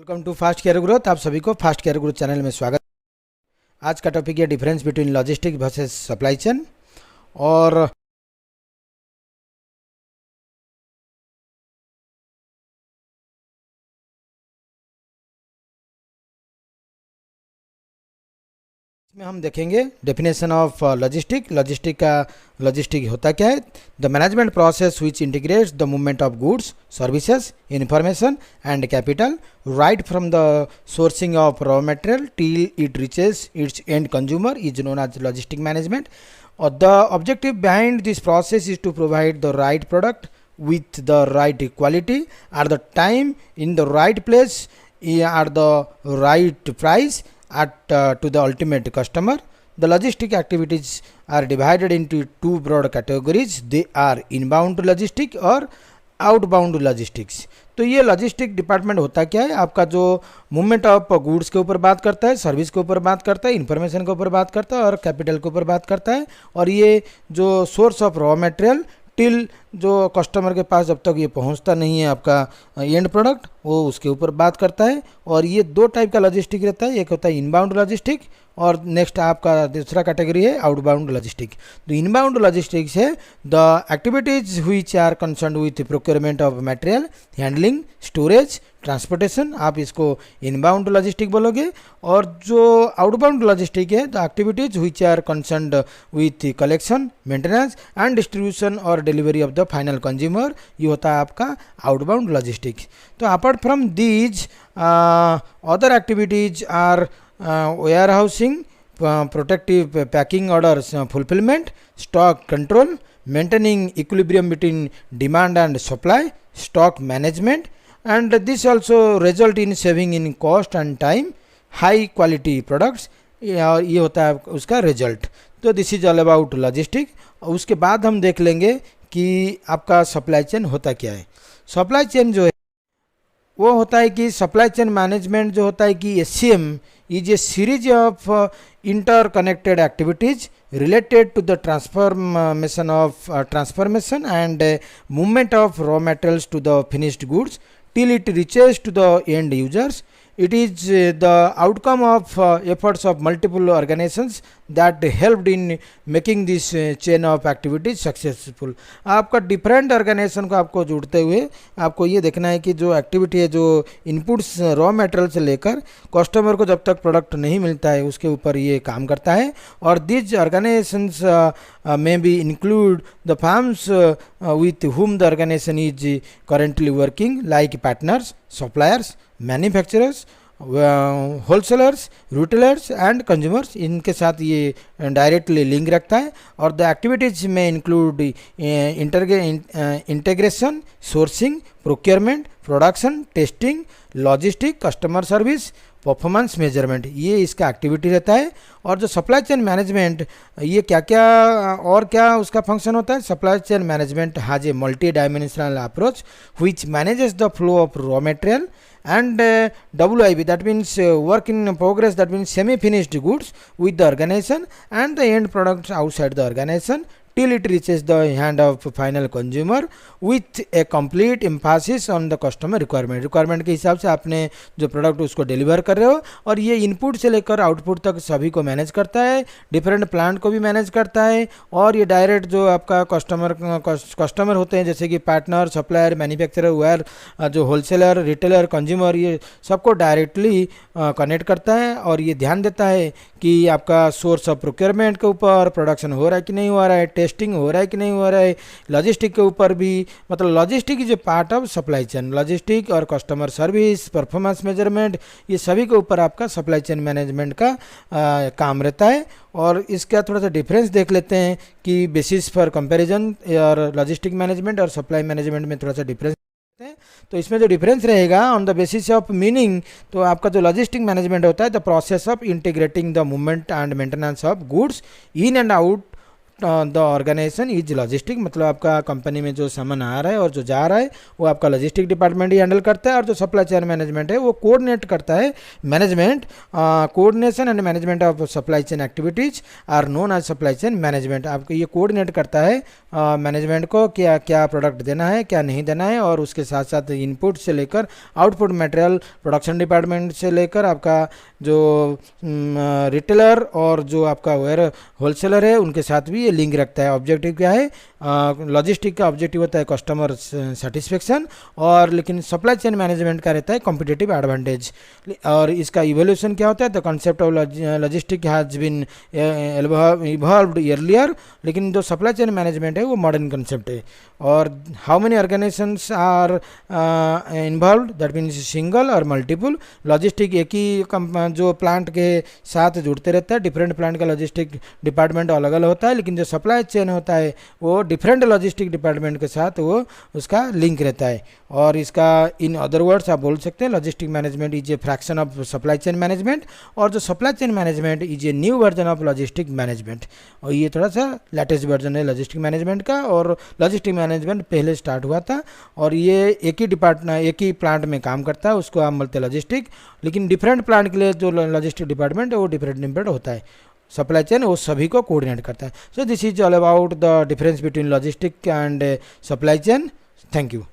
Welcome to fast career growth. आप सभी को फास्ट कैरियर ग्रोथ चैनल में स्वागत। आज का टॉपिक है difference between logistic versus supply chain. और इसमें हम देखेंगे डेफिनेशन ऑफ लॉजिस्टिक। लॉजिस्टिक होता क्या है? The management process which integrates the movement of goods, services, information and capital right from the sourcing of raw material till it reaches its end consumer is known as logistic management. The objective behind this process is to provide the right product with the right quality at the time, in the right place, at the right price, to the ultimate customer. The logistic activities are divided into two broad categories. They are inbound logistic और outbound logistics. तो ये logistic department होता क्या है? आपका जो movement of goods के ऊपर बात करता है, सर्विस के ऊपर बात करता है, इंफॉर्मेशन के ऊपर बात करता है और कैपिटल के ऊपर बात करता है। और ये जो source of raw material till जो कस्टमर के पास जब तक ये पहुंचता नहीं है आपका एंड प्रोडक्ट, वो उसके ऊपर बात करता है। और ये दो टाइप का लॉजिस्टिक रहता है, एक होता है इनबाउंड लॉजिस्टिक और नेक्स्ट आपका दूसरा कैटेगरी है आउटबाउंड लॉजिस्टिक। तो इनबाउंड लॉजिस्टिक्स है the activities which are concerned with procurement of material, handling, storage, transportation, आप इसको इनबाउंड लॉजिस्टिक बोलोगे। और जो आउटबाउंड लॉजिस्टिक है the activities which are concerned with collection, maintenance and distribution और delivery of the final consumer, ये होता है आपका आउटबाउंड लॉजिस्टिक। तो apart from these other activities are warehousing, protective packing orders fulfillment, stock control, maintaining equilibrium between demand and supply, stock management, and this also result in saving in cost and time, high quality products, ये होता है उसका result. तो this is all about logistic. उसके बाद हम देख लेंगे कि आपका सप्लाई चेन होता क्या है। सप्लाई चेन जो है वो होता है कि सप्लाई चेन मैनेजमेंट जो होता है कि SCM is a series of interconnected activities related to the transformation and movement of raw materials to the finished goods till it reaches to the end users. It is the outcome of efforts of multiple organizations that helped in making this chain of activities successful. आपका different organisation को आपको जोड़ते हुए आपको ये देखना है कि जो एक्टिविटी है, जो इनपुट्स रॉ मटेरियल से लेकर कस्टमर को जब तक प्रोडक्ट नहीं मिलता है उसके ऊपर ये काम करता है। और दिस ऑर्गेनाइजेशंस में be include the firms with whom the organization is currently working, like partners, suppliers, manufacturers, wholesalers, retailers and consumers, इनके साथ ये डायरेक्टली लिंक रखता है। और द एक्टिविटीज में include integration, sourcing, procurement, production, testing, logistic, customer service, performance measurement, ये इसका activity रहता है। और जो सप्लाई चेन मैनेजमेंट, ये क्या क्या और क्या उसका फंक्शन होता है? Supply chain management has a multi dimensional approach which manages the flow of raw material and WIP, that means work in progress, that means semi finished goods with the organization and the end products outside the organization till it reaches the hand of final consumer with a complete emphasis on the customer requirement के हिसाब से आपने जो product उसको deliver कर रहे हो। और ये इनपुट से लेकर आउटपुट तक सभी को मैनेज करता है, डिफरेंट प्लांट को भी मैनेज करता है। और ये डायरेक्ट जो आपका कस्टमर होते हैं जैसे कि पार्टनर, सप्लायर, मैन्युफैक्चरर, वेयर, जो होलसेलर, रिटेलर, कंज्यूमर, ये सबको डायरेक्टली कनेक्ट करता है। और ये ध्यान देता है कि आपका सोर्स ऑफ प्रोक्योरमेंट के ऊपर प्रोडक्शन हो रहा है कि नहीं हो रहा है, टेस्टिंग हो रहा है कि नहीं हो रहा है, लॉजिस्टिक के ऊपर भी, मतलब logistic is a part of supply chain. Logistic और कस्टमर सर्विस, परफॉर्मेंस मेजरमेंट, ये सभी के ऊपर आपका सप्लाई चेन मैनेजमेंट का काम रहता है। और इसका थोड़ा सा डिफरेंस देख लेते हैं कि बेसिस फॉर कंपैरिजन और लॉजिस्टिक मैनेजमेंट और सप्लाई मैनेजमेंट में थोड़ा सा डिफरेंस। तो इसमें जो डिफरेंस रहेगा on the basis of meaning, तो आपका जो लॉजिस्टिक मैनेजमेंट होता है the process of integrating the movement and maintenance of goods in and out the organisation is logistic, मतलब आपका कंपनी में जो सामान आ रहा है और जो जा रहा है वो आपका लॉजिस्टिक डिपार्टमेंट ही हैंडल करता है, और जो सप्लाई चेन मैनेजमेंट है वो कोऑर्डिनेट करता है। Management coordination and management of supply chain activities are known as supply chain management. आपको ये कोऑर्डिनेट करता है मैनेजमेंट को क्या क्या प्रोडक्ट देना है क्या नहीं देना है, और उसके साथ साथ इनपुट से लेकर आउटपुट मटेरियल, प्रोडक्शन डिपार्टमेंट से लेकर आपका जो रिटेलर और जो आपका वेयर होलसेलर है उनके साथ भी ये लिंक रखता है। ऑब्जेक्टिव क्या है, लॉजिस्टिक का ऑब्जेक्टिव होता है कस्टमर सेटिस्फेक्शन, और लेकिन सप्लाई चेन मैनेजमेंट का रहता है कॉम्पिटिटिव एडवांटेज। और इसका इवोल्यूशन क्या होता है, the concept of logistic has been evolved earlier, लेकिन जो सप्लाई चेन मैनेजमेंट है वो मॉडर्न कंसेप्ट है। और how many organisations are involve, that means single और मल्टीपल। लॉजिस्टिक एक ही जो प्लांट के साथ जुड़ते रहता है, डिफरेंट प्लांट का लॉजिस्टिक डिपार्टमेंट अलग अलग होता है, लेकिन जो सप्लाई चेन होता है वो डिफरेंट लॉजिस्टिक डिपार्टमेंट के साथ वो उसका लिंक रहता है। और इसका इन अदर वर्ड्स आप बोल सकते हैं logistic management is a fraction of supply chain management, और जो supply chain management is a new version of logistic management. और ये थोड़ा सा लेटेस्ट वर्जन है लॉजिस्टिक मैनेजमेंट का, और लॉजिस्टिक मैनेजमेंट पहले स्टार्ट हुआ था और ये एक ही प्लांट में काम करता है, उसको आप बोलते हैं लॉजिस्टिक। लेकिन डिफरेंट प्लांट के लिए जो लॉजिस्टिक डिपार्टमेंट है वो डिफरेंट होता है। सप्लाई चेन वो सभी को कोऑर्डिनेट करता है। So this is all about the difference between logistic and supply chain. Thank you.